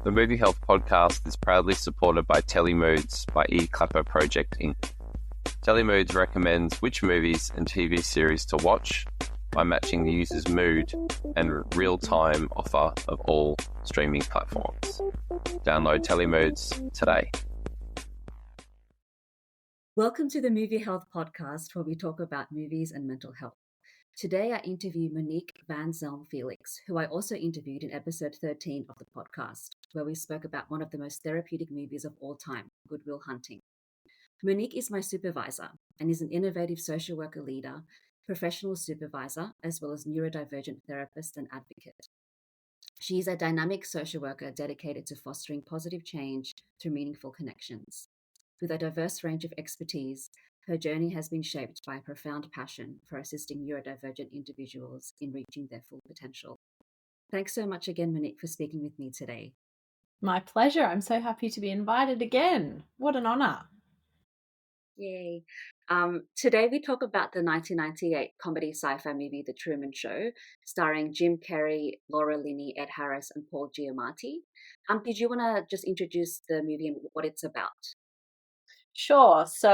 The Movie Health Podcast is proudly supported by Telemoods by eClapper Project Inc. Telemoods recommends which movies and TV series to watch by matching the user's mood and real-time offer of all streaming platforms. Download Telemoods today. Welcome to the Movie Health Podcast, where we talk about movies and mental health. Today I interview Monique van Zelm Felix, who I also interviewed in episode 13 of the podcast, where we spoke about one of the most therapeutic movies of all time, Good Will Hunting. Monique is my supervisor and is an innovative social worker leader, professional supervisor, as well as neurodivergent therapist and advocate. She is a dynamic social worker dedicated to fostering positive change through meaningful connections. With a diverse range of expertise, her journey has been shaped by a profound passion for assisting neurodivergent individuals in reaching their full potential. Thanks so much again, Monique, for speaking with me today. My pleasure. I'm so happy to be invited again. What an honour. Yay. Today we talk about the 1998 comedy sci-fi movie, The Truman Show, starring Jim Carrey, Laura Linney, Ed Harris, and Paul Giamatti. Did you want to just introduce the movie and what it's about? Sure. So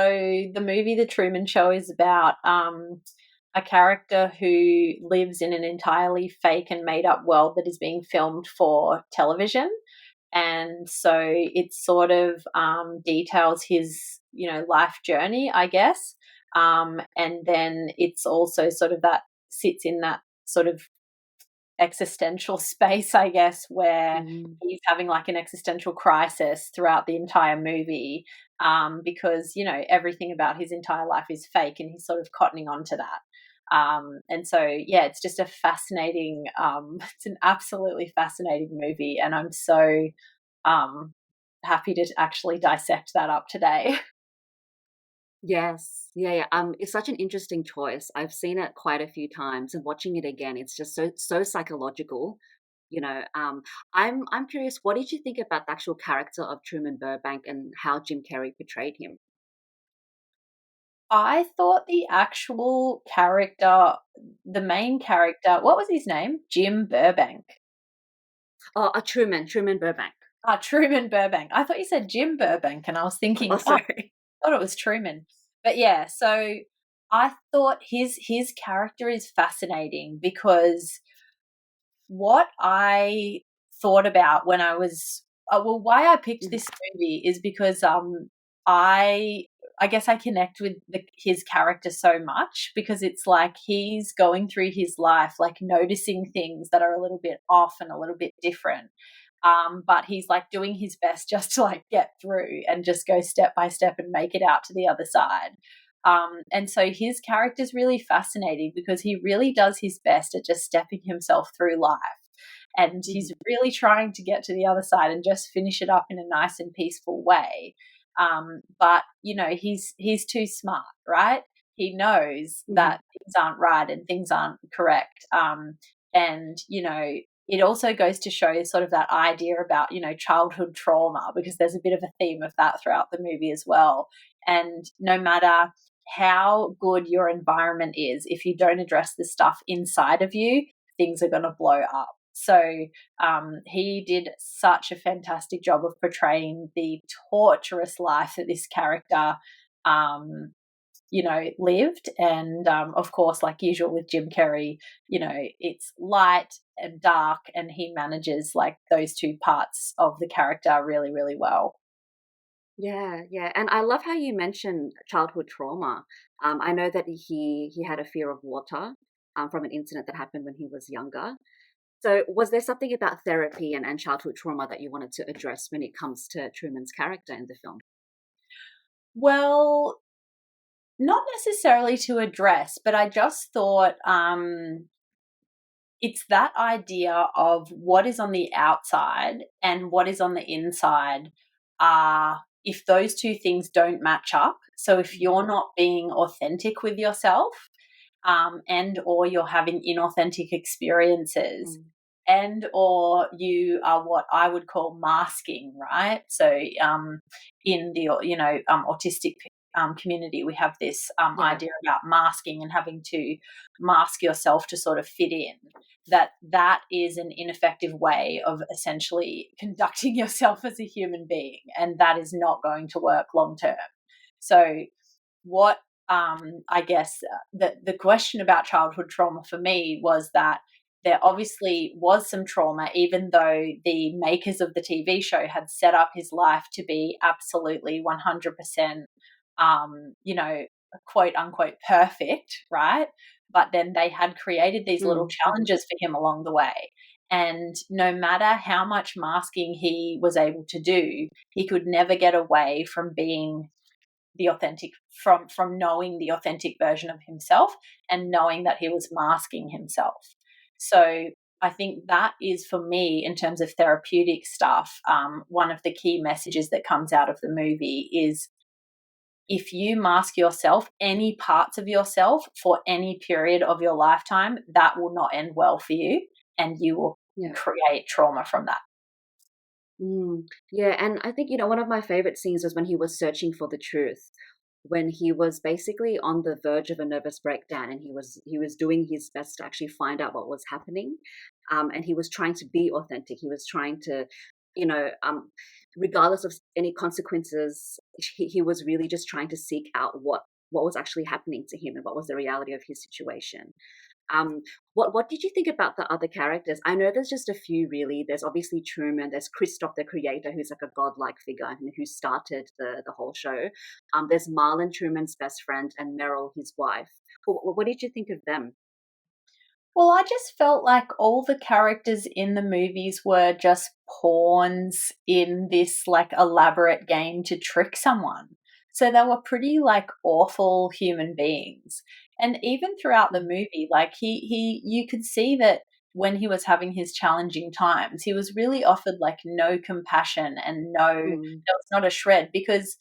the movie The Truman Show is about a character who lives in an entirely fake and made-up world that is being filmed for television. And so it sort of details his, life journey, I guess. And then it's also sort of that sits in that sort of existential space, I guess, where he's having like an existential crisis throughout the entire movie, because everything about his entire life is fake, and he's sort of cottoning on to that. And so it's just a fascinating it's an absolutely fascinating movie, and I'm so happy to actually dissect that up today. Yes. Yeah. It's such an interesting choice. I've seen it quite a few times, and watching it again, it's just so psychological. I'm curious, what did you think about the actual character of Truman Burbank and how Jim Carrey portrayed him? I thought the actual character, the main character, what was his name? Jim Burbank. Oh, Truman Burbank. Truman Burbank. I thought you said Jim Burbank, and I was thinking, sorry. I thought it was Truman. But yeah, so I thought his character is fascinating, because what I thought about when I was why I picked this movie is because I guess I connect with his character so much, because it's like he's going through his life like noticing things that are a little bit off and a little bit different. But he's like doing his best just to like get through and just go step by step and make it out to the other side. And so his character is really fascinating, because he really does his best at just stepping himself through life. And he's really trying to get to the other side and just finish it up in a nice and peaceful way. But, he's too smart, right? He knows that things aren't right and things aren't correct. It also goes to show sort of that idea about, childhood trauma, because there's a bit of a theme of that throughout the movie as well. And no matter how good your environment is, if you don't address the stuff inside of you, things are going to blow up. So he did such a fantastic job of portraying the torturous life that this character lived. And of course, like usual with Jim Carrey, it's light and dark, and he manages like those two parts of the character really, really well. Yeah. And I love how you mentioned childhood trauma. I know that he had a fear of water from an incident that happened when he was younger. So was there something about therapy and childhood trauma that you wanted to address when it comes to Truman's character in the film? Well, not necessarily to address, but I just thought it's that idea of what is on the outside and what is on the inside. If those two things don't match up, so if you're not being authentic with yourself, and or you're having inauthentic experiences, and or you are what I would call masking, right? So in the autistic community, we have this Yeah. idea about masking and having to mask yourself to sort of fit in. That is an ineffective way of essentially conducting yourself as a human being, and that is not going to work long term. So what I guess the question about childhood trauma for me was that there obviously was some trauma, even though the makers of the TV show had set up his life to be absolutely 100%, quote unquote perfect, right? But then they had created these little Mm-hmm. challenges for him along the way. And no matter how much masking he was able to do, he could never get away from being the authentic, from knowing the authentic version of himself and knowing that he was masking himself. So I think that is, for me, in terms of therapeutic stuff, one of the key messages that comes out of the movie is, if you mask yourself, any parts of yourself, for any period of your lifetime, that will not end well for you, and you will Yeah. create trauma from that. Yeah, and I think, one of my favorite scenes was when he was searching for the truth, when he was basically on the verge of a nervous breakdown, and he was doing his best to actually find out what was happening, and he was trying to be authentic. He was trying to, you know, um, regardless of any consequences, he was really just trying to seek out what was actually happening to him and what was the reality of his situation. Um, what did you think about the other characters? I know there's just a few really. There's obviously Truman. There's Christoph, the creator, who's like a godlike figure and who started the whole show. There's Marlon, Truman's best friend, and Meryl, his wife. What did you think of them? Well, I just felt like all the characters in the movies were just pawns in this like elaborate game to trick someone. So they were pretty like awful human beings. And even throughout the movie, like he you could see that when he was having his challenging times, he was really offered like no compassion and there Mm, was not a shred, because,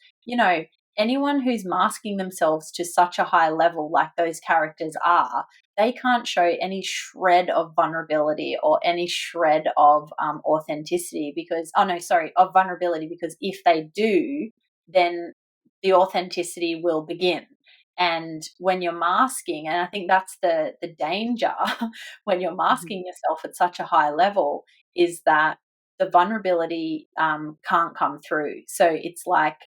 anyone who's masking themselves to such a high level like those characters are, they can't show any shred of vulnerability or any shred of authenticity, because, oh no, sorry, of vulnerability, because if they do, then the authenticity will begin. And when you're masking, and I think that's the danger when you're mhm. masking yourself at such a high level, is that the vulnerability can't come through. So it's like,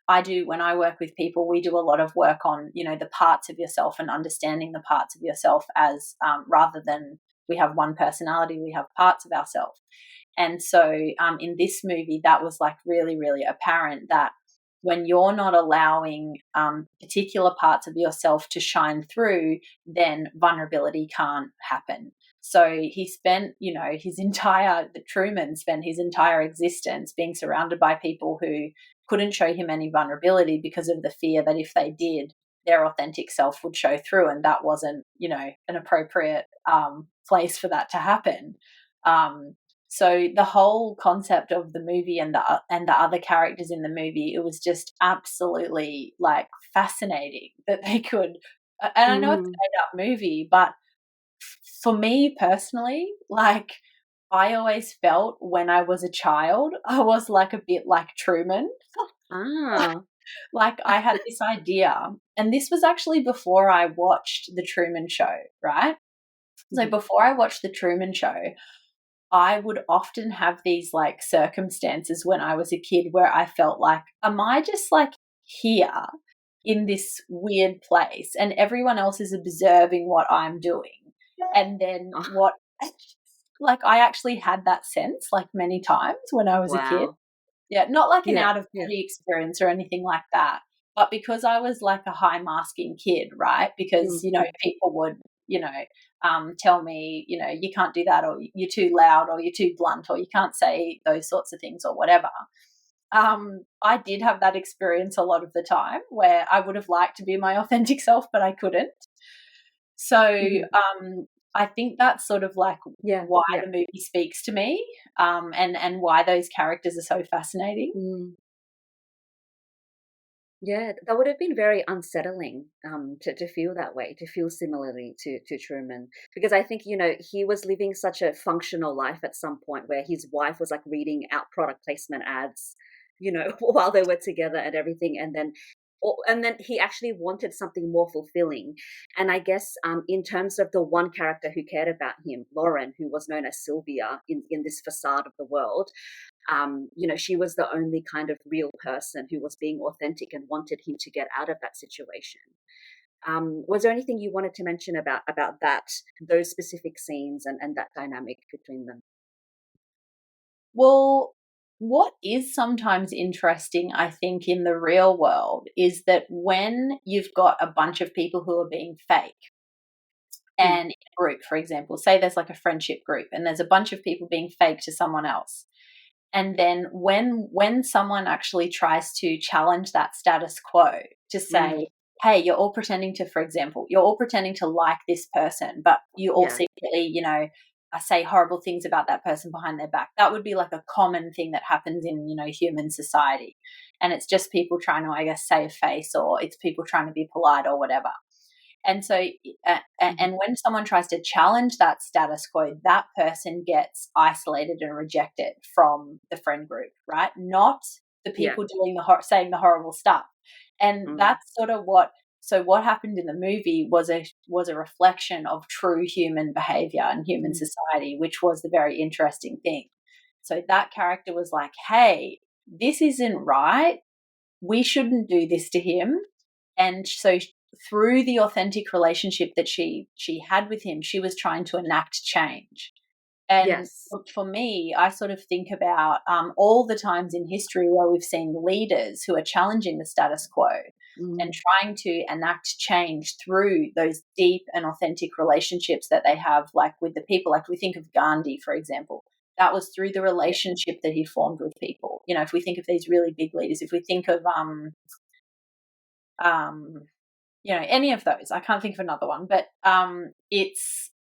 I do, when I work with people, we do a lot of work on, the parts of yourself and understanding the parts of yourself as, rather than we have one personality, we have parts of ourselves. And so in this movie, that was like really, really apparent, that when you're not allowing particular parts of yourself to shine through, then vulnerability can't happen. So he spent, Truman spent his entire existence being surrounded by people who couldn't show him any vulnerability because of the fear that if they did, their authentic self would show through, and that wasn't, an appropriate place for that to happen. Um, so the whole concept of the movie and the other characters in the movie, it was just absolutely like fascinating that they could. And I know it's a Mm. made up movie, but for me personally, like, I always felt when I was a child, I was like a bit like Truman. Ah. Like, I had this idea, and this was actually before I watched The Truman Show, right? So Mhm. before I watched The Truman Show, I would often have these like circumstances when I was a kid where I felt like, am I just like here in this weird place and everyone else is observing what I'm doing? And then Oh, what, like, I actually had that sense like many times when I was a kid. wow. Yeah, not like an Yeah. out of Yeah. body experience or anything like that, but because I was like a high masking kid, right? Because, Mm. people would, tell me, you can't do that, or you're too loud, or you're too blunt, or you can't say those sorts of things, or whatever. I did have that experience a lot of the time where I would have liked to be my authentic self, but I couldn't. So Mhm. I think that's sort of like Yeah. why Yeah. the movie speaks to me, and why those characters are so fascinating. Mm. Yeah, that would have been very unsettling, to feel that way, to feel similarly to Truman, because I think, he was living such a functional life at some point where his wife was like reading out product placement ads, while they were together and everything. And then he actually wanted something more fulfilling. And I guess in terms of the one character who cared about him, Lauren, who was known as Sylvia in this facade of the world, she was the only kind of real person who was being authentic and wanted him to get out of that situation. Was there anything you wanted to mention about that, those specific scenes and that dynamic between them? Well, what is sometimes interesting, I think, in the real world is that when you've got a bunch of people who are being fake, and in a group, for example, say there's like a friendship group and there's a bunch of people being fake to someone else. And then when someone actually tries to challenge that status quo to say, hey, you're all pretending to, for example, you're all pretending to like this person, but you all secretly, say horrible things about that person behind their back. That would be like a common thing that happens in, human society. And it's just people trying to, I guess, save face, or it's people trying to be polite or whatever. And so, and when someone tries to challenge that status quo, that person gets isolated and rejected from the friend group, right? Not the people doing saying the horrible stuff. And that's sort of what happened in the movie was a reflection of true human behavior and human society, which was the very interesting thing. So that character was like, hey, this isn't right. We shouldn't do this to him. And so through the authentic relationship that she had with him, she was trying to enact change. And for me, I sort of think about all the times in history where we've seen leaders who are challenging the status quo and trying to enact change through those deep and authentic relationships that they have, like with the people. Like we think of Gandhi, for example. That was through the relationship that he formed with people. If we think of these really big leaders, if we think of any of those, I can't think of another one, but it's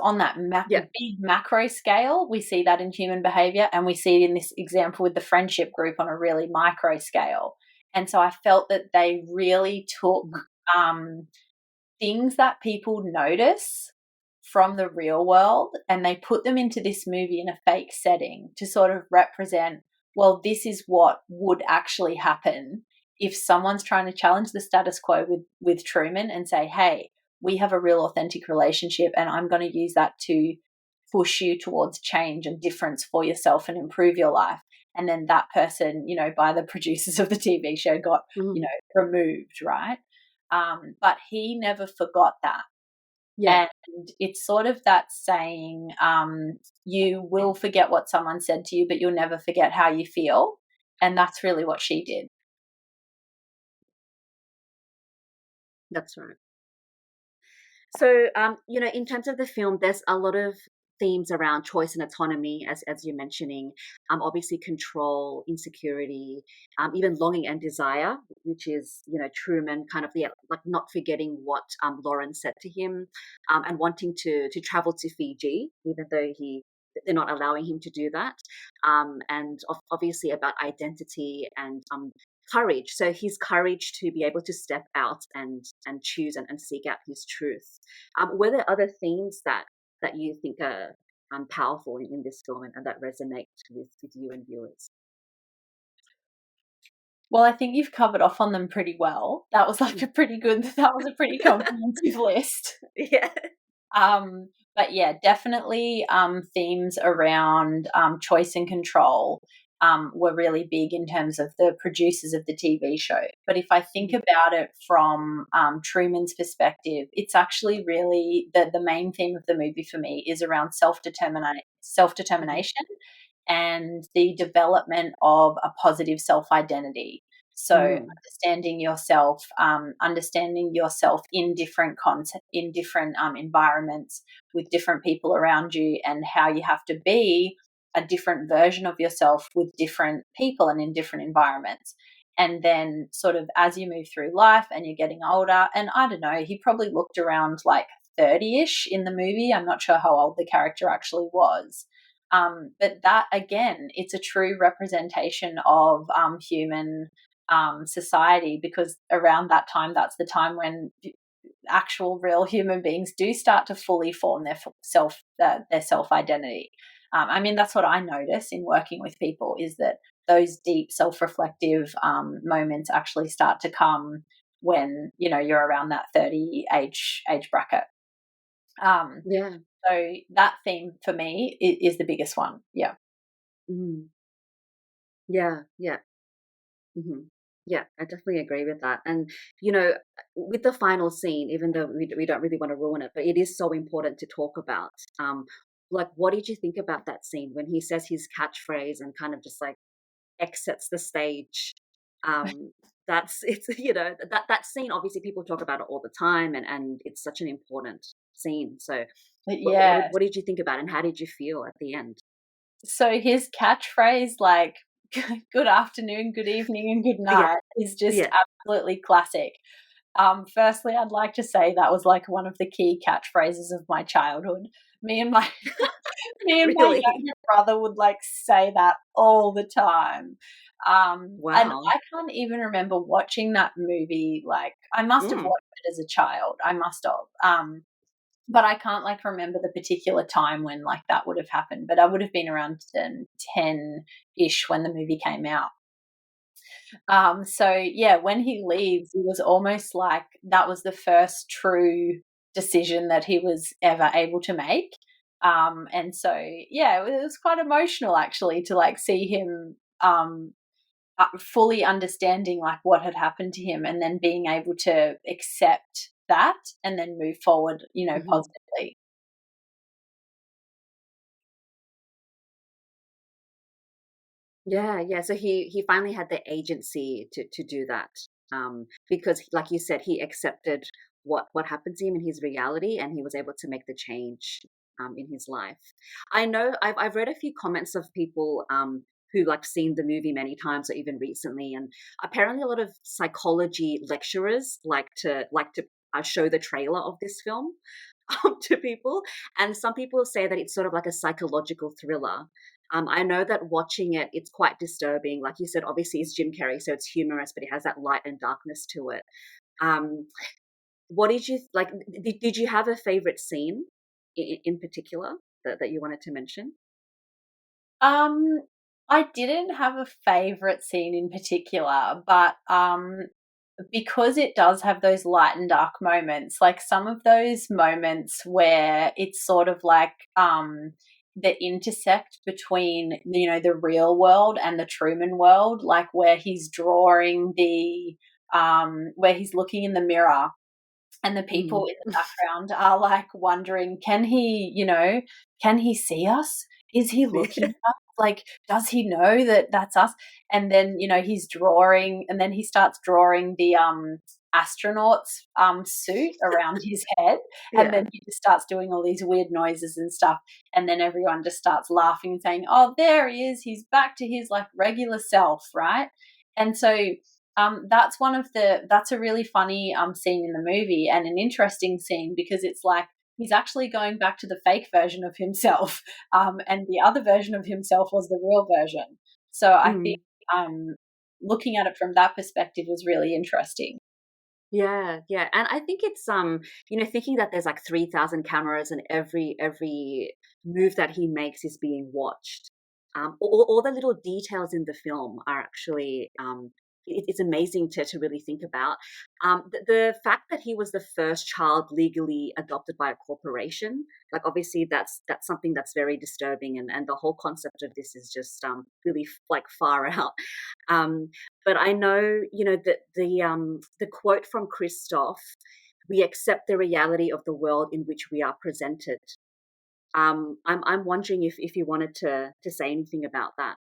on that big macro scale. We see that in human behavior, and we see it in this example with the friendship group on a really micro scale. And so I felt that they really took things that people notice from the real world and they put them into this movie in a fake setting to sort of represent, well, this is what would actually happen if someone's trying to challenge the status quo with Truman and say, hey, we have a real authentic relationship and I'm going to use that to push you towards change and difference for yourself and improve your life. And then that person, by the producers of the TV show got, removed, right? But he never forgot that. Yeah. And it's sort of that saying, you will forget what someone said to you, but you'll never forget how you feel. And that's really what she did. That's right. So, in terms of the film, there's a lot of themes around choice and autonomy, as you're mentioning. Obviously, control, insecurity, even longing and desire, which is Truman kind of like not forgetting what Lauren said to him, and wanting to travel to Fiji, even though they're not allowing him to do that, and obviously about identity and courage. So his courage to be able to step out and choose and seek out his truth. Were there other themes that you think are powerful in this film and that resonate with you and viewers? Well, I think you've covered off on them pretty well. That was like a pretty comprehensive list. Yeah. But yeah, definitely themes around choice and control were really big in terms of the producers of the TV show. But if I think about it from Truman's perspective, it's actually really the main theme of the movie for me is around self-determination and the development of a positive self-identity. So understanding yourself in different environments with different people around you, and how you have to be a different version of yourself with different people and in different environments. And then sort of as you move through life and you're getting older, and I don't know, he probably looked around like 30-ish in the movie. I'm not sure how old the character actually was. But that, again, it's a true representation of human society, because around that time, that's the time when actual real human beings do start to fully form their self-identity. I mean, that's what I notice in working with people, is that those deep self-reflective moments actually start to come when, you know, you're around that 30 age bracket. Yeah. So that theme for me is the biggest one. Yeah. Mm. Yeah. Yeah. hmm Yeah, I definitely agree with that. And, you know, with the final scene, even though we don't really want to ruin it, but it is so important to talk about. Like, what did you think about that scene when he says his catchphrase and kind of just like exits the stage? Um, that's it's you know that scene. Obviously, people talk about it all the time, and it's such an important scene. So, Yeah. what did you think about it, and how did you feel at the end? So his catchphrase, like, good afternoon, good evening, and good Yeah, night, is just yeah, absolutely classic. Firstly, I'd like to say that was like one of the key catchphrases of my childhood. Me and my me and my really. younger brother would like say that all the time. And Wow. I can't even remember watching that movie. Like, I must have Mm. watched it as a child. I must have. But I can't like remember the particular time when like that would have happened. But I would have been around 10-ish when the movie came out. So yeah, when he leaves, it was almost like that was the first true decision that he was ever able to make. And so yeah, it was quite emotional actually to like see him fully understanding like what had happened to him, and then being able to accept that and then move forward, you know, Mhm. positively. Yeah, yeah. So he finally had the agency to do that. Because like you said, he accepted what happened to him in his reality, and he was able to make the change in his life. I know I've read a few comments of people who like seen the movie many times or even recently, and apparently a lot of psychology lecturers like to show the trailer of this film to people, and some people say that it's sort of like a psychological thriller. I know that watching it, it's quite disturbing. Like you said, obviously it's Jim Carrey, so it's humorous, but it has that light and darkness to it. Um, what did you like? Did you have a favorite scene in particular that you wanted to mention? Um, I didn't have a favorite scene in particular, but because it does have those light and dark moments, like some of those moments where it's sort of like the intersect between, you know, the real world and the Truman world, like where he's drawing the where he's looking in the mirror and the people Mm. in the background are like wondering, can he, you know, can he see us? Is he looking at us? Like, does he know that that's us? And then, you know, he's drawing, and then he starts drawing the astronaut's suit around his head, and Yeah, then he just starts doing all these weird noises and stuff, and then everyone just starts laughing and saying, oh, there he is, he's back to his like regular self, right? And so that's one of the that's a really funny scene in the movie, and an interesting scene because it's like he's actually going back to the fake version of himself, and the other version of himself was the real version. So I think mm. looking at it from that perspective was really interesting. Yeah, yeah. And I think it's thinking that there's like 3,000 cameras and every move that he makes is being watched. All the little details in the film are actually it's amazing to really think about. The fact that he was the first child legally adopted by a corporation, like obviously that's something that's very disturbing, and the whole concept of this is just really like far out. Um, but I know, that the quote from Christoph, "We accept the reality of the world in which we are presented." I'm wondering if you wanted to say anything about that.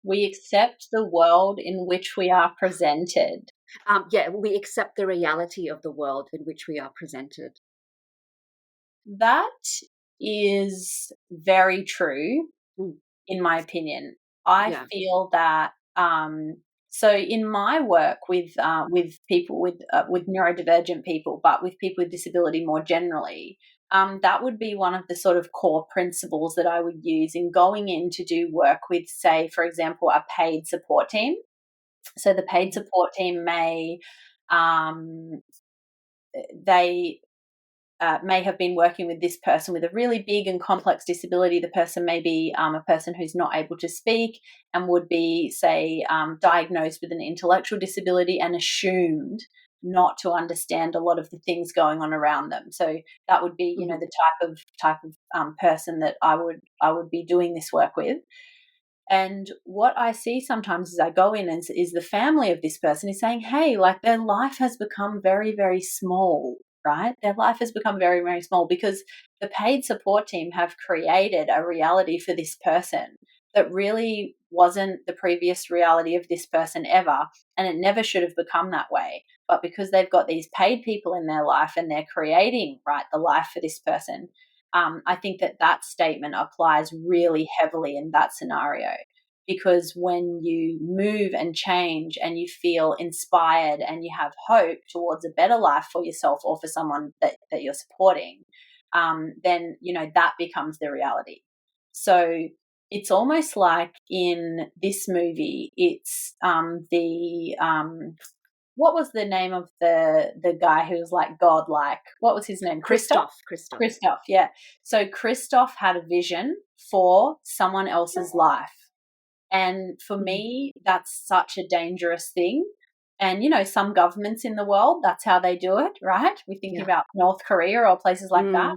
We accept the world in which we are presented. Yeah, we accept the reality of the world in which we are presented. That is very true, Mm, in my opinion. I yeah. feel that so in my work with people with neurodivergent people, but with people with disability more generally, that would be one of the sort of core principles that I would use in going in to do work with, say, for example, a paid support team. So the paid support team may um, they may have been working with this person with a really big and complex disability. The person may be a person who's not able to speak and would be, say, diagnosed with an intellectual disability and assumed not to understand a lot of the things going on around them. So that would be, you know, the type of person that I would be doing this work with. And what I see sometimes as I go in is the family of this person is saying, hey, like their life has become very, very small, right? Their life has become very, very small because the paid support team have created a reality for this person that really wasn't the previous reality of this person ever. And it never should have become that way. But because they've got these paid people in their life and they're creating, right, the life for this person, I think that statement applies really heavily in that scenario, because when you move and change and you feel inspired and you have hope towards a better life for yourself or for someone that you're supporting, then, you know, that becomes the reality. So it's almost like in this movie, it's what was the name of the guy who was like godlike? What was his name? Christoph. Christoph, yeah. So Christoph had a vision for someone else's life. And for me, that's such a dangerous thing. And, you know, some governments in the world, that's how they do it, right? We think about North Korea or places like that.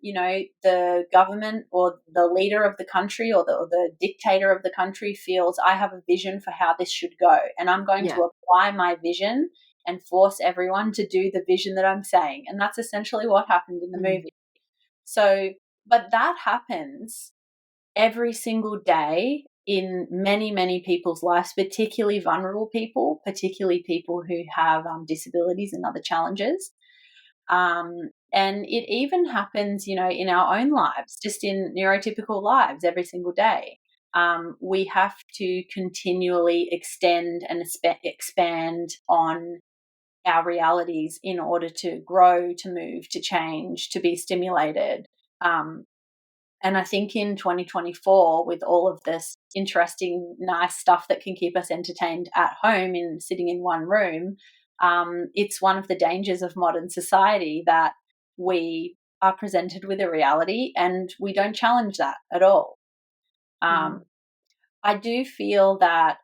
You know, the government or the leader of the country or the dictator of the country feels, I have a vision for how this should go, and I'm going to apply my vision and force everyone to do the vision that I'm saying. And that's essentially what happened in the movie. So, but that happens every single day in many, many people's lives, particularly vulnerable people, particularly people who have disabilities and other challenges. And it even happens, you know, in our own lives, just in neurotypical lives every single day. We have to continually extend and expand on our realities in order to grow, to move, to change, to be stimulated. And I think in 2024, with all of this interesting, nice stuff that can keep us entertained at home in sitting in one room, it's one of the dangers of modern society that we are presented with a reality and we don't challenge that at all. I do feel that,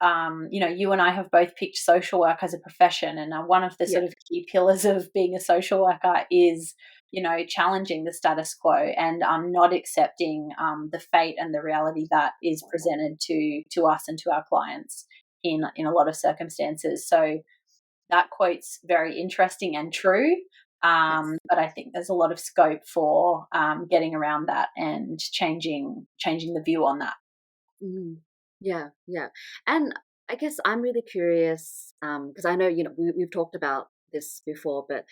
you know, you and I have both picked social work as a profession, and one of the sort of key pillars of being a social worker is, you know, challenging the status quo and not accepting the fate and the reality that is presented to us and to our clients in a lot of circumstances. So that quote's very interesting and true, but I think there's a lot of scope for getting around that and changing the view on that. Yeah. And I guess I'm really curious, because I know, you know, we've talked about this before, but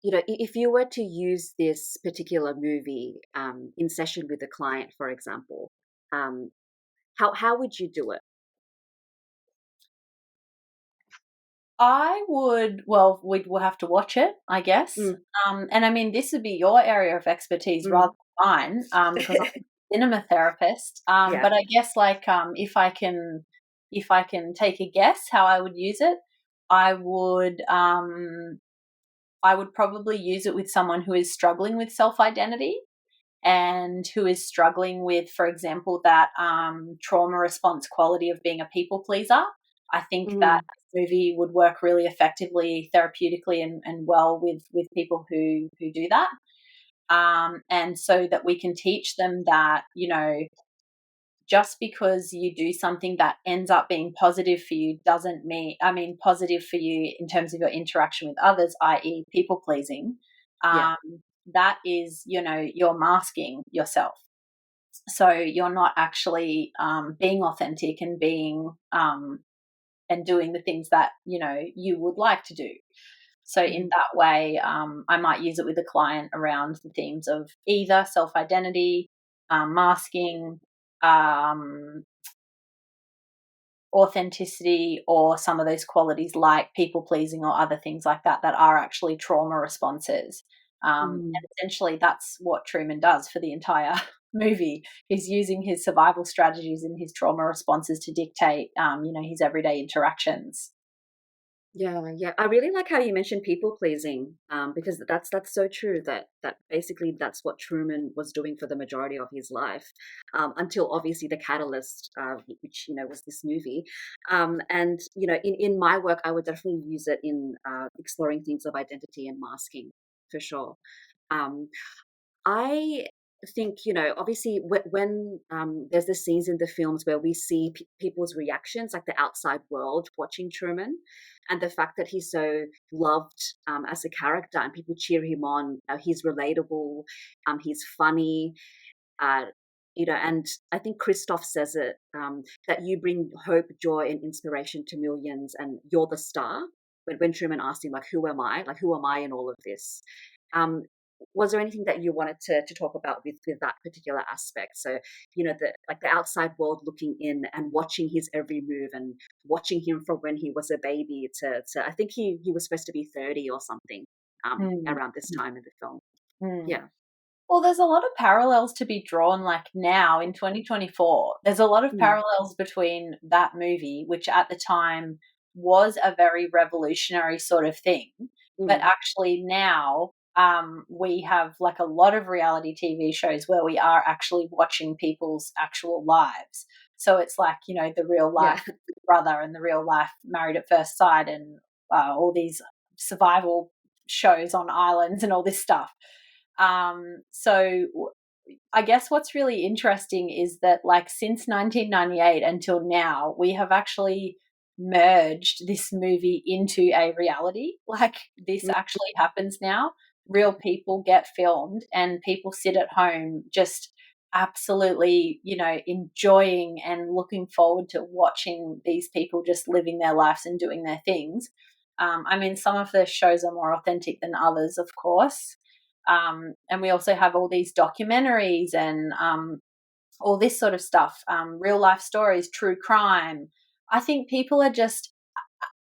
you know, if you were to use this particular movie in session with a client, for example, how would you do it? I would, well, we'll have to watch it, I guess. And I mean, this would be your area of expertise rather than mine, because I'm a cinema therapist. But I guess, like, if I can take a guess how I would use it, I would probably use it with someone who is struggling with self-identity and who is struggling with, for example, that trauma response quality of being a people pleaser. I think that this movie would work really effectively therapeutically and well with people who do that. And so that we can teach them that, you know, just because you do something that ends up being positive for you doesn't mean, I mean, positive for you in terms of your interaction with others, i.e. people pleasing, that is, you know, you're masking yourself. So you're not actually being authentic and being and doing the things that, you know, you would like to do. So in that way, I might use it with a client around the themes of either self-identity, masking, authenticity, or some of those qualities like people pleasing or other things like that are actually trauma responses. And essentially that's what Truman does for the entire movie. He's using his survival strategies and his trauma responses to dictate, you know, his everyday interactions. Yeah. I really like how you mentioned people pleasing, because that's so true. That basically that's what Truman was doing for the majority of his life, until obviously the catalyst, which was this movie. And in my work, I would definitely use it in exploring themes of identity and masking for sure. Um, I think, obviously, when there's the scenes in the films where we see people's reactions, like the outside world watching Truman, and the fact that he's so loved as a character and people cheer him on. He's relatable, he's funny, uh, and I think Christoph says it, that you bring hope, joy, and inspiration to millions, and you're the star. When Truman asked him, like, who am I? Like, who am I in all of this? Um, was there anything that you wanted to talk about with that particular aspect? So, the outside world looking in and watching his every move and watching him from when he was a baby to I think he was supposed to be 30 or something, Mm. around this time in the film. Mm. Yeah. Well, there's a lot of parallels to be drawn, like now in 2024. There's a lot of Mm, parallels between that movie, which at the time was a very revolutionary sort of thing, but mm, actually now we have like a lot of reality TV shows where we are actually watching people's actual lives. So it's like, the real yeah. life brother and the real life Married at First Sight and all these survival shows on islands and all this stuff. So I guess what's really interesting is that, like, since 1998 until now, we have actually merged this movie into a reality. Like, this Mm, actually happens now. Real people get filmed, and people sit at home just absolutely, enjoying and looking forward to watching these people just living their lives and doing their things. I mean, some of the shows are more authentic than others, of course. And we also have all these documentaries and all this sort of stuff, real life stories, true crime. I think people are just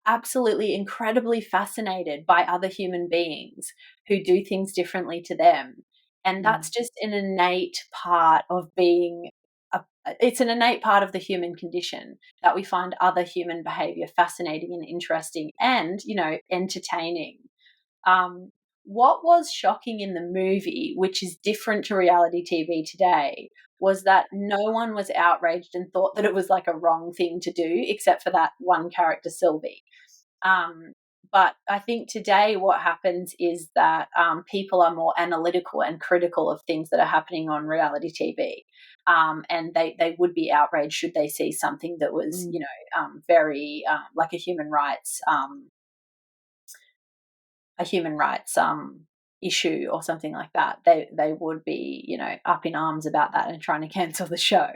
absolutely incredibly fascinated by other human beings who do things differently to them. And that's mm, just an innate part of being. It's an innate part of the human condition that we find other human behavior fascinating and interesting and, entertaining. um, what was shocking in the movie, which is different to reality TV today, was that no one was outraged and thought that it was like a wrong thing to do, except for that one character, Sylvie. Um, but I think today what happens is that people are more analytical and critical of things that are happening on reality TV. And they would be outraged should they see something that was, mm. very like a human rights issue or something like that. They would be, up in arms about that and trying to cancel the show.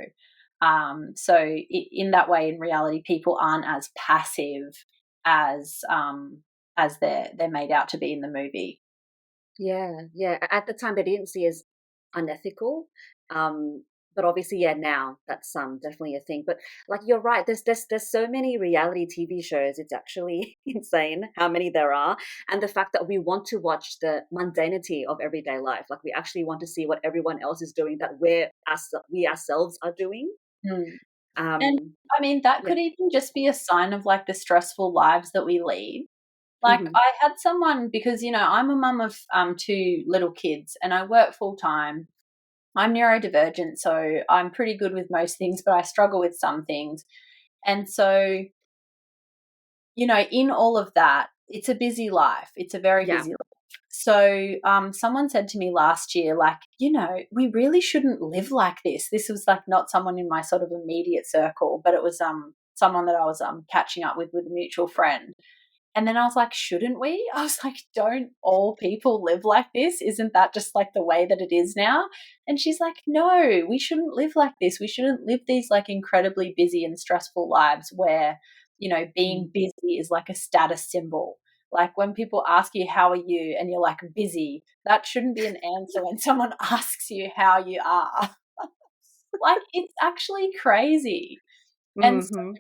So in that way, in reality, people aren't as passive as they're made out to be in the movie. Yeah. At the time, they didn't see as unethical, but obviously, yeah, now that's definitely a thing. But like you're right, there's so many reality TV shows. It's actually insane how many there are, and the fact that we want to watch the mundanity of everyday life. Like we actually want to see what everyone else is doing that we ourselves are doing. Mm. And Um, I mean, that yeah. could even just be a sign of like the stressful lives that we lead. Like Hmm. I had someone, because I'm a mum of two little kids and I work full time. I'm neurodivergent, so I'm pretty good with most things, but I struggle with some things. And so, in all of that, it's a busy life. It's a very Yeah. busy life. So, someone said to me last year, like, we really shouldn't live like this. This was like not someone in my sort of immediate circle, but it was someone that I was catching up with a mutual friend. And then I was like, shouldn't we? I was like, don't all people live like this? Isn't that just like the way that it is now? And she's like, no, we shouldn't live like this. We shouldn't live these like incredibly busy and stressful lives where, being Mm. busy is like a status symbol. Like when people ask you, how are you? And you're like, busy, that shouldn't be an answer when someone asks you how you are. Like, it's actually crazy. And so Hmm.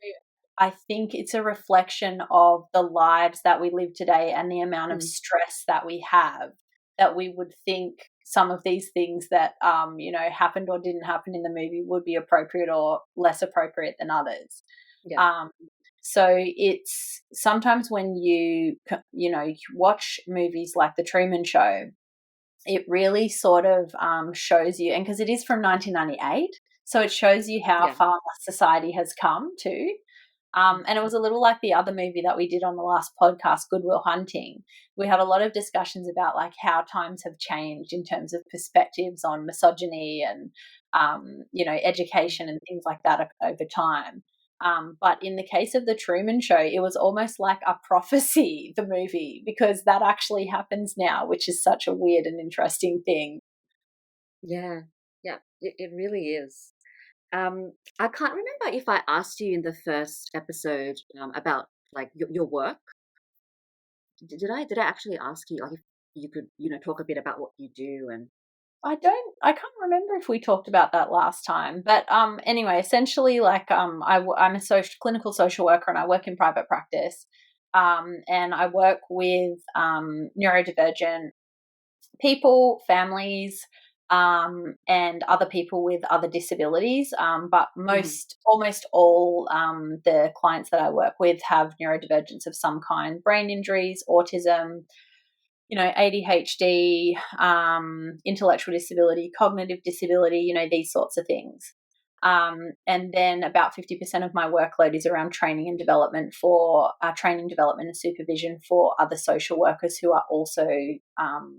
I think it's a reflection of the lives that we live today and the amount of Mm. stress that we have, that we would think some of these things that happened or didn't happen in the movie would be appropriate or less appropriate than others. Yeah. Um, So it's sometimes when you watch movies like The Truman Show, it really sort of shows you, and because it is from 1998, so it shows you how Yeah. far society has come too. And it was a little like the other movie that we did on the last podcast, Good Will Hunting. We had a lot of discussions about like how times have changed in terms of perspectives on misogyny and, education and things like that over time. But in the case of The Truman Show, it was almost like a prophecy, the movie, because that actually happens now, which is such a weird and interesting thing. Yeah. Yeah. It really is. I can't remember if I asked you in the first episode about like your work. Did I actually ask you like if you could talk a bit about what you do and I can't remember if we talked about that last time, but anyway, essentially, like I'm a clinical social worker and I work in private practice, and I work with neurodivergent people, families, and other people with other disabilities. But Mhm. almost all the clients that I work with have neurodivergence of some kind: brain injuries, autism, ADHD, intellectual disability, cognitive disability, these sorts of things. And then about 50% of my workload is around training, development, and supervision for other social workers who are also,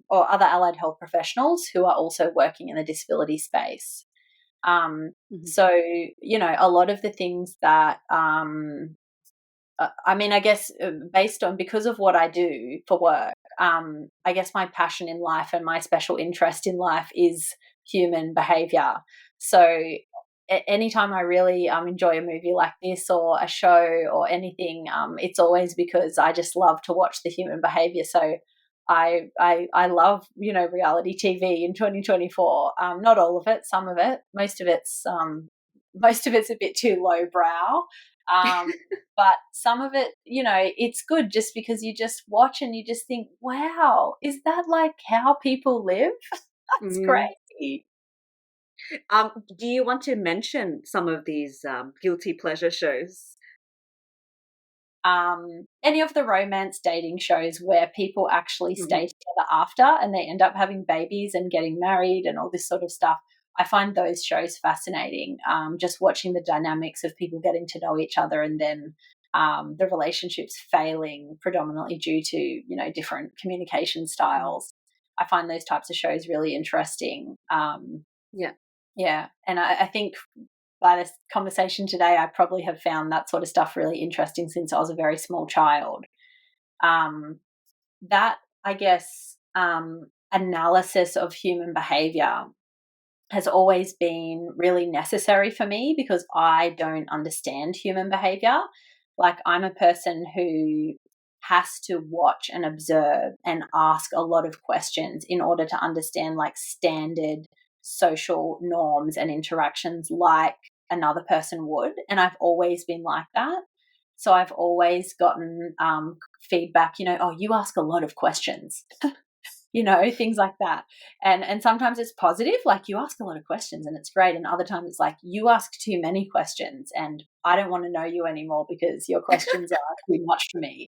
or other allied health professionals who are also working in the disability space. Um, Mhm. so, a lot of the things that I guess because of what I do for work, I guess my passion in life and my special interest in life is human behavior. So anytime I really enjoy a movie like this or a show or anything, it's always because I just love to watch the human behavior. So I love reality TV in 2024. Not all of it, some of it, most of it's a bit too lowbrow. But some of it, it's good just because you just watch and you just think, wow, is that like how people live? That's Mhm. crazy. Do you want to mention some of these guilty pleasure shows? Any of the romance dating shows where people actually stay Mhm. together after and they end up having babies and getting married and all this sort of stuff. I find those shows fascinating. Just watching the dynamics of people getting to know each other and then the relationships failing predominantly due to, different communication Mm. styles. I find those types of shows really interesting. Yeah. Yeah. And I think by this conversation today, I probably have found that sort of stuff really interesting since I was a very small child. Um, that, I guess, analysis of human behavior has always been really necessary for me because I don't understand human behavior. Like, I'm a person who has to watch and observe and ask a lot of questions in order to understand like standard social norms and interactions like another person would. And I've always been like that. So I've always gotten feedback, oh, you ask a lot of questions, things like that. And sometimes it's positive, like you ask a lot of questions and it's great. And other times it's like you ask too many questions and I don't want to know you anymore because your questions are too much for me.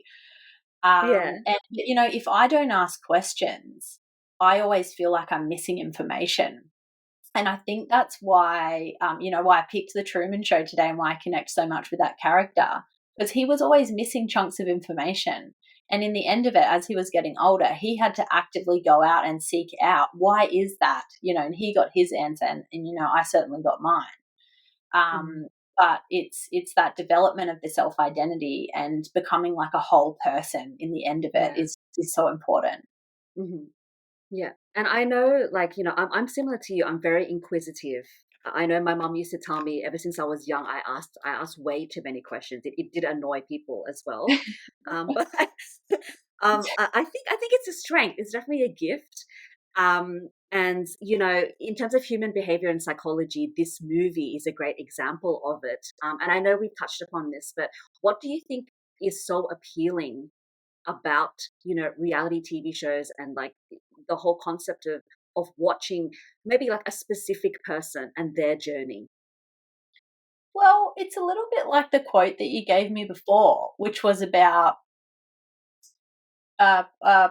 Yeah. And if I don't ask questions, I always feel like I'm missing information. And I think that's why, why I picked the Truman Show today and why I connect so much with that character, because he was always missing chunks of information. And in the end of it, as he was getting older, he had to actively go out and seek out why is that, and he got his answer, and I certainly got mine. Mhm. But it's that development of the self identity and becoming like a whole person. In the end of it Yeah. is so important. Mhm. Yeah. And I know, like, I'm similar to you. I'm very inquisitive. I know my mom used to tell me ever since I was young, I asked way too many questions. It did annoy people as well. But I think it's a strength. It's definitely a gift. And in terms of human behavior and psychology, this movie is a great example of it. And I know we've touched upon this, but what do you think is so appealing about reality TV shows and like the whole concept of watching maybe like a specific person and their journey? Well, it's a little bit like the quote that you gave me before, which was about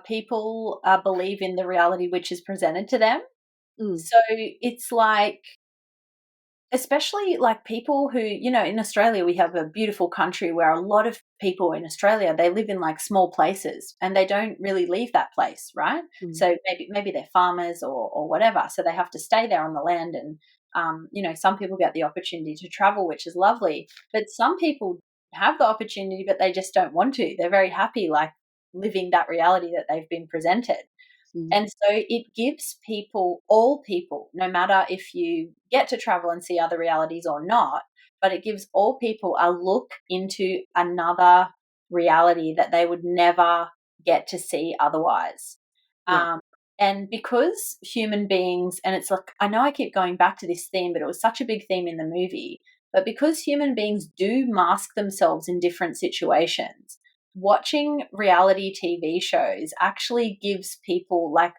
people believe in the reality which is presented to them. Mm, So it's like, especially like people who, in Australia, we have a beautiful country where a lot of people in Australia, they live in like small places and they don't really leave that place, right? mm, So maybe they're farmers or whatever. So they have to stay there on the land. And, some people get the opportunity to travel, which is lovely. But some people have the opportunity, but they just don't want to. They're very happy, like living that reality that they've been presented. mm. And so it gives people, all people, no matter if you get to travel and see other realities or not, but it gives all people a look into another reality that they would never get to see otherwise. Yeah. Um, and because human beings, and it's like, I know I keep going back to this theme, but it was such a big theme in the movie, but because human beings do mask themselves in different situations, watching reality TV shows actually gives people like,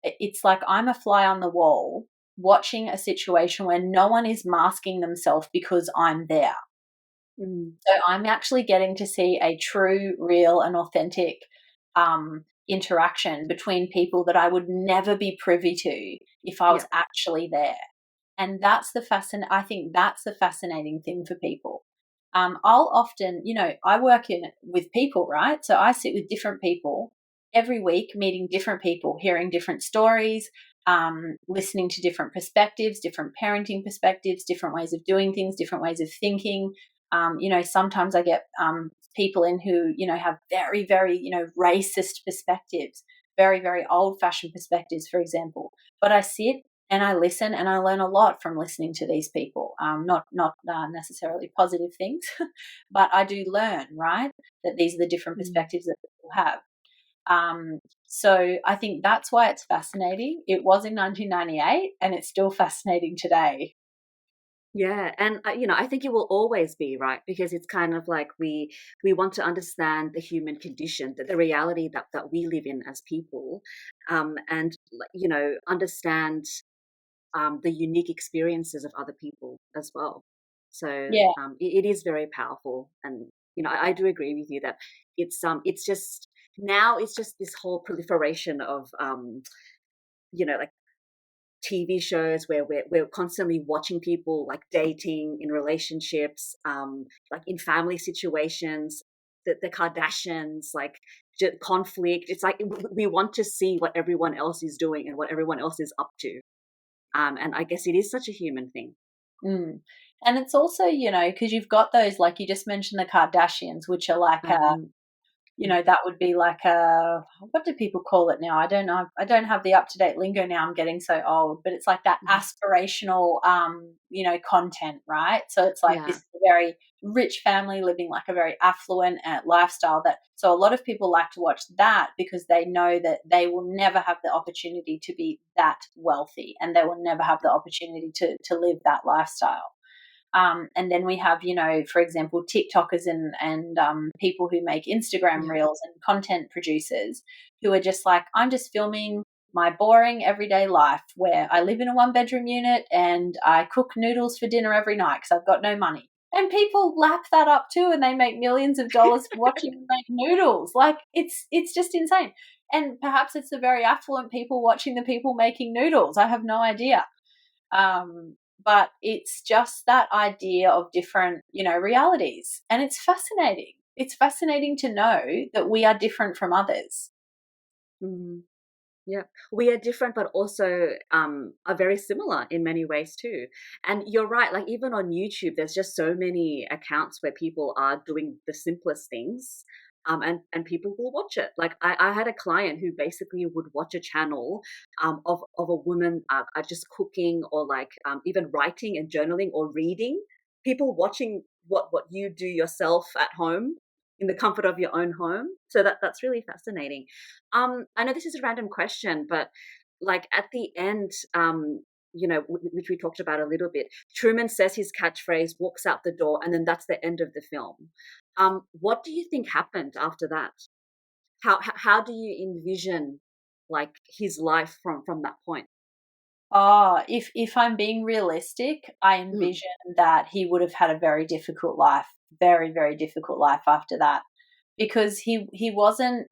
it's like I'm a fly on the wall watching a situation where no one is masking themselves because I'm there. Mm, So I'm actually getting to see a true, real, and authentic interaction between people that I would never be privy to if I yeah. was actually there. And that's I think that's the fascinating thing for people. I'll often, I work with people, right? So I sit with different people every week, meeting different people, hearing different stories, listening to different perspectives, different parenting perspectives, different ways of doing things, different ways of thinking. Sometimes I get people in who, have very, very, racist perspectives, very, very old fashioned perspectives, for example. But I sit and I listen and I learn a lot from listening to these people. Not necessarily positive things, but I do learn, right, that these are the different Mm. perspectives that people have. So I think that's why it's fascinating. It was in 1998 and it's still fascinating today. Yeah, and I think it will always be right because it's kind of like we want to understand the human condition, the reality that we live in as people, and understand the unique experiences of other people as well. So Yeah, it is very powerful, and I do agree with you that it's just now it's just this whole proliferation of like TV shows where we're constantly watching people like dating in relationships, like in family situations, the Kardashians, like conflict. It's like we want to see what everyone else is doing and what everyone else is up to. And I guess it is such a human thing. mm. And it's also, because you've got those, like you just mentioned, the Kardashians, which are like Um, that would be like a, what do people call it now? I don't know. I don't have the up to date lingo now. I'm getting so old, but it's like that aspirational, content, right? So it's like yeah. this very rich family living like a very affluent lifestyle. So a lot of people like to watch that because they know that they will never have the opportunity to be that wealthy and they will never have the opportunity to live that lifestyle. And then we have, for example, TikTokers and people who make Instagram Yeah. reels and content producers who are just like, I'm just filming my boring everyday life where I live in a 1 bedroom unit and I cook noodles for dinner every night because I've got no money. And people lap that up too, and they make millions of dollars watching them make noodles. Like it's just insane. And perhaps it's the very affluent people watching the people making noodles. I have no idea. But it's just that idea of different, realities. And it's fascinating. It's fascinating to know that we are different from others. Mhm. Yeah, we are different, but also are very similar in many ways too. And you're right, like even on YouTube, there's just so many accounts where people are doing the simplest things, and people will watch it. Like I had a client who basically would watch a channel of a woman just cooking or like even writing and journaling or reading. People watching what you do yourself at home in the comfort of your own home. So that's really fascinating. I know this is a random question, but like at the end, which we talked about a little bit, Truman says his catchphrase, walks out the door, and then that's the end of the film. What do you think happened after that? How do you envision like his life from that point? If I'm being realistic, I envision that he would have had a very difficult life, very, very difficult life after that, because he wasn't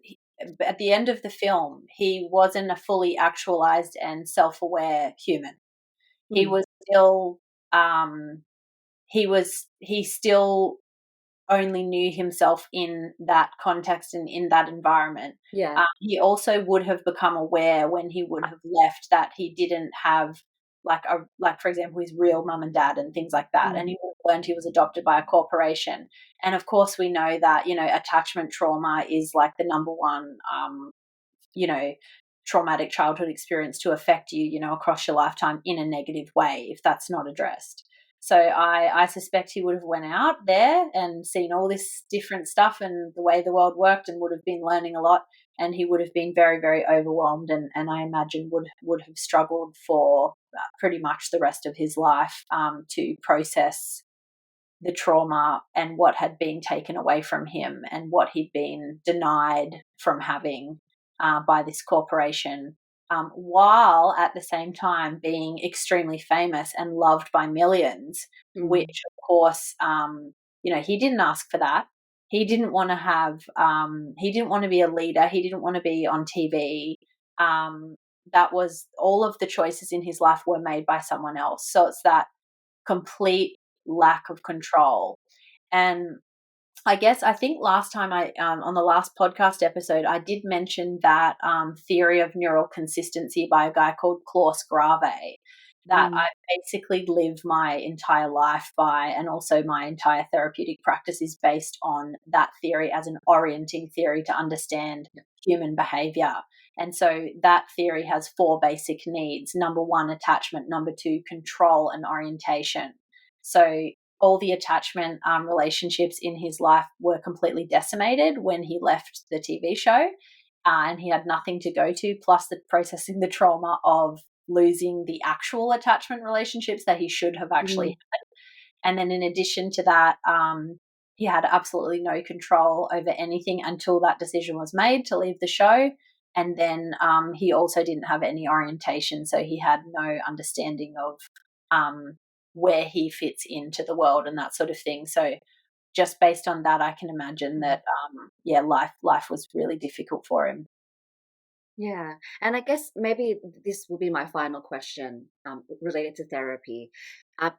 at the end of the film, he wasn't a fully actualized and self-aware human. He was still he still only knew himself in that context and in that environment. Yeah. He also would have become aware when he would have left that he didn't have like for example his real mum and dad and things like that, and he would have learned he was adopted by a corporation. And of course we know that attachment trauma is like the number one you know traumatic childhood experience to affect you across your lifetime in a negative way if that's not addressed. So I suspect he would have went out there and seen all this different stuff and the way the world worked, and would have been learning a lot, and he would have been very, very overwhelmed, and I imagine would have struggled for pretty much the rest of his life to process the trauma and what had been taken away from him and what he'd been denied from having by this corporation, while at the same time being extremely famous and loved by millions, which of course, he didn't ask for that. He didn't want to he didn't want to be a leader. He didn't want to be on TV. That was all of the choices in his life were made by someone else. So it's that complete lack of control. And I think last time on the last podcast episode, I did mention that theory of neural consistency by a guy called Klaus Grave that I basically live my entire life by, and also my entire therapeutic practice is based on that theory as an orienting theory to understand human behavior. And so that theory has 4 basic needs. Number 1, attachment. Number 2, control and orientation. So all the attachment relationships in his life were completely decimated when he left the TV show, and he had nothing to go to, plus the processing the trauma of losing the actual attachment relationships that he should have actually had. And then in addition to that, he had absolutely no control over anything until that decision was made to leave the show. And then he also didn't have any orientation, so he had no understanding of where he fits into the world and that sort of thing. So just based on that, I can imagine that life was really difficult for him. Yeah. And I guess maybe this will be my final question related to therapy.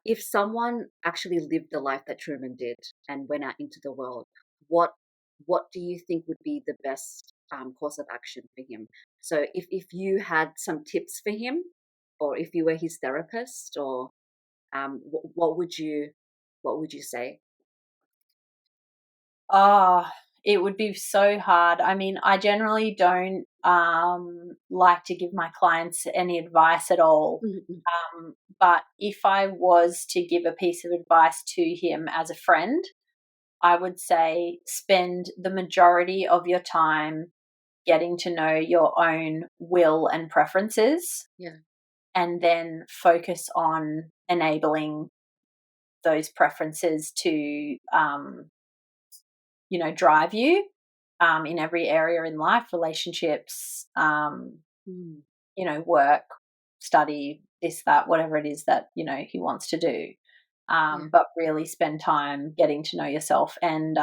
If someone actually lived the life that Truman did and went out into the world, what do you think would be the best course of action for him? So if you had some tips for him, or if you were his therapist, or what would you say? It would be so hard. I mean, I generally don't like to give my clients any advice at all. But if I was to give a piece of advice to him as a friend, I would say spend the majority of your time getting to know your own will and preferences. Yeah. And then focus on enabling those preferences to drive you in every area in life, relationships, work, study, this, that, whatever it is that, he wants to do. But really spend time getting to know yourself. And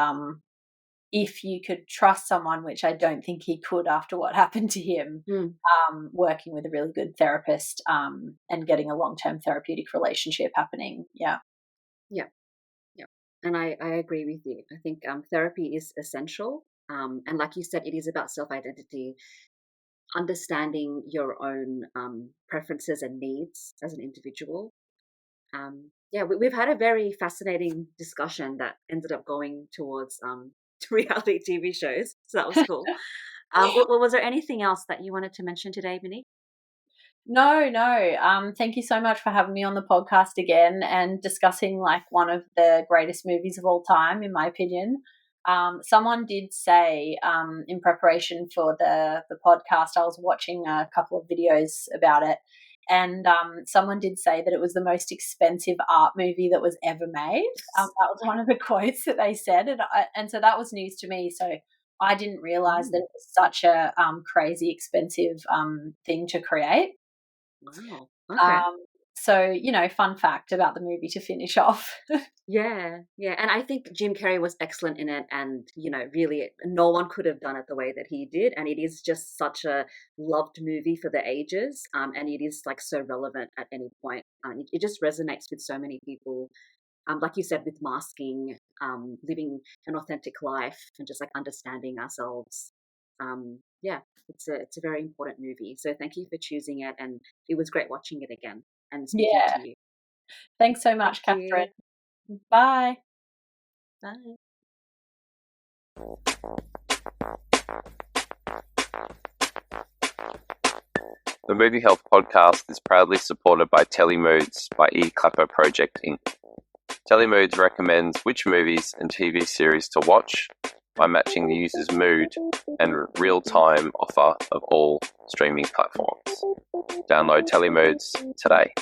if you could trust someone, which I don't think he could after what happened to him, working with a really good therapist and getting a long-term therapeutic relationship happening. Yeah. And I agree with you. I think therapy is essential. And like you said, it is about self-identity, understanding your own preferences and needs as an individual. We've had a very fascinating discussion that ended up going towards reality TV shows. So that was cool. Was there anything else that you wanted to mention today, Monique? No. Thank you so much for having me on the podcast again and discussing like one of the greatest movies of all time, in my opinion. Someone did say in preparation for the podcast, I was watching a couple of videos about it, and someone did say that it was the most expensive art movie that was ever made. That was one of the quotes that they said, and so that was news to me. So I didn't realize that it was such a crazy expensive thing to create. Wow. Okay. So, fun fact about the movie to finish off. Yeah, yeah. And I think Jim Carrey was excellent in it. And, really, no one could have done it the way that he did. And it is just such a loved movie for the ages. And it is like so relevant at any point. It just resonates with so many people. Like you said, with masking, living an authentic life and just like understanding ourselves. Yeah, it's a very important movie. So thank you for choosing it. And it was great watching it again and speaking Yeah. to you. Thanks so Thank much, you. Catherine. Bye. Bye. The Movie Health Podcast is proudly supported by Telemoods by Clapper Project Inc. Telemoods recommends which movies and TV series to watch by matching the user's mood and real-time offer of all streaming platforms. Download Telemoods today.